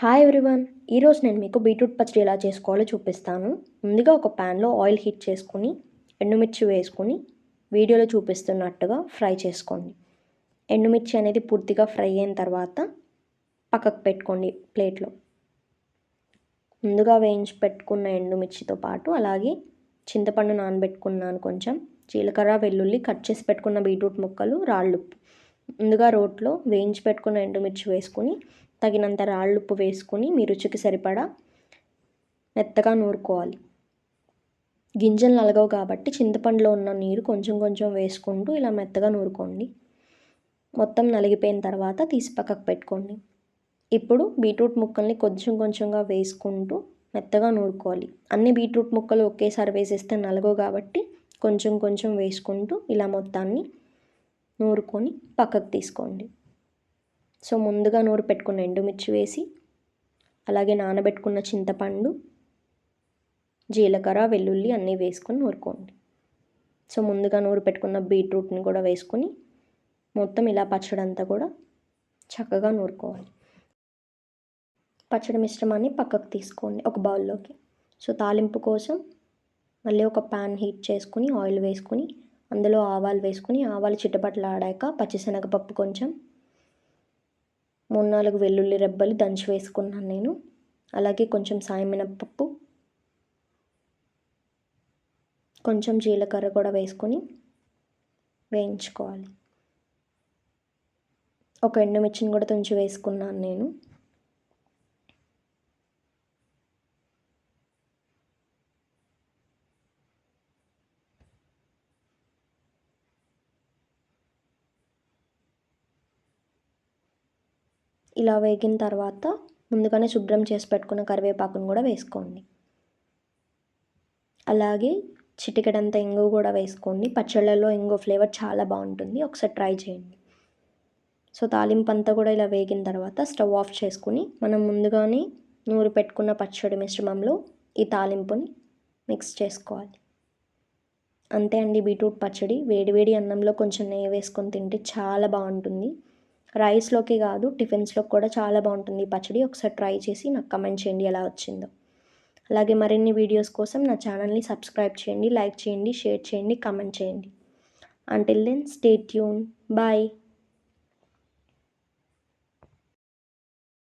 Hi everyone. ఈరోజు నేను మీకు బీట్రూట్ పచ్చడి ఎలా చేసుకోవాలో చూపిస్తాను. ముందుగా ఒక ప్యాన్లో ఆయిల్ హీట్ చేసుకుని ఎండుమిర్చి వేసుకుని వీడియోలో చూపిస్తున్నట్టుగా ఫ్రై చేసుకోండి. ఎండుమిర్చి అనేది పూర్తిగా ఫ్రై అయిన తర్వాత పక్కకు పెట్టుకోండి ప్లేట్లో. ముందుగా వేయించి పెట్టుకున్న ఎండుమిర్చితో పాటు అలాగే చింతపండు నానబెట్టుకున్నాను, కొంచెం జీలకర్ర, వెల్లుల్లి, కట్ చేసి పెట్టుకున్న బీట్రూట్ ముక్కలు, రాళ్ళుప్పు. ముందుగా రోట్లో వేయించి పెట్టుకున్న ఎండుమిర్చి వేసుకుని తగినంత రాళ్ళుప్పు వేసుకుని మీ రుచికి సరిపడా మెత్తగా నూరుకోవాలి. గింజలు నలగవు కాబట్టి చింతపండులో ఉన్న నీరు కొంచెం కొంచెం వేసుకుంటూ ఇలా మెత్తగా నూరుకోండి. మొత్తం నలిగిపోయిన తర్వాత తీసి పక్కకు పెట్టుకోండి. ఇప్పుడు బీట్రూట్ ముక్కల్ని కొంచెం కొంచెంగా వేసుకుంటూ మెత్తగా నూరుకోవాలి. అన్ని బీట్రూట్ ముక్కలు ఒకేసారి వేసేస్తే నలగవు కాబట్టి కొంచెం కొంచెం వేసుకుంటూ ఇలా మొత్తాన్ని నూరుకొని పక్కకు తీసుకోండి. సో ముందుగా నూరు పెట్టుకున్న ఎండుమిర్చి వేసి అలాగే నానబెట్టుకున్న చింతపండు, జీలకర్ర, వెల్లుల్లి అన్నీ వేసుకొని నూరుకోండి. సో ముందుగా నూరు పెట్టుకున్న బీట్రూట్ని కూడా వేసుకొని మొత్తం ఇలా పచ్చడి అంతా కూడా చక్కగా నూరుకోవాలి. పచ్చడి మిశ్రమాన్ని పక్కకు తీసుకోండి ఒక బౌల్లోకి. సో తాలింపు కోసం మళ్ళీ ఒక ప్యాన్ హీట్ చేసుకుని ఆయిల్ వేసుకుని అందులో ఆవాలు వేసుకుని ఆవాలు చిటపటలాడాక పచ్చిశనగపప్పు కొంచెం, 3-4 వెల్లుల్లి రెబ్బలు దంచి వేసుకున్నాను నేను. అలాగే కొంచెం సాయి మినపప్పు, కొంచెం జీలకర్ర కూడా వేసుకొని వేయించుకోవాలి. ఒక ఎండుమిర్చిని కూడా తుంచి వేసుకున్నాను నేను. ఇలా వేగిన తర్వాత ముందుగానే శుభ్రం చేసి పెట్టుకున్న కరివేపాకును కూడా వేసుకోండి. అలాగే చిటికెడంత ఇంగువ కూడా వేసుకోండి. పచ్చళ్ళలో ఇంగువ ఫ్లేవర్ చాలా బాగుంటుంది, ఒకసారి ట్రై చేయండి. సో తాలింపు అంతా కూడా ఇలా వేగిన తర్వాత స్టవ్ ఆఫ్ చేసుకుని మనం ముందుగానే నూరు పెట్టుకున్న పచ్చడి మిశ్రమంలో ఈ తాలింపుని మిక్స్ చేసుకోవాలి. అంతే అండి, బీట్రూట్ పచ్చడి. వేడివేడి అన్నంలో కొంచెం నెయ్యి వేసుకొని తింటే చాలా బాగుంటుంది. రైస్లోకి కాదు, టిఫిన్స్లోకి కూడా చాలా బాగుంటుంది ఈ పచ్చడి. ఒకసారి ట్రై చేసి నాకు కమెంట్ చేయండి ఎలా వచ్చిందో. అలాగే మరిన్ని వీడియోస్ కోసం నా ఛానల్ని సబ్స్క్రైబ్ చేయండి, లైక్ చేయండి, షేర్ చేయండి, కమెంట్ చేయండి. Until then stay tune. Bye.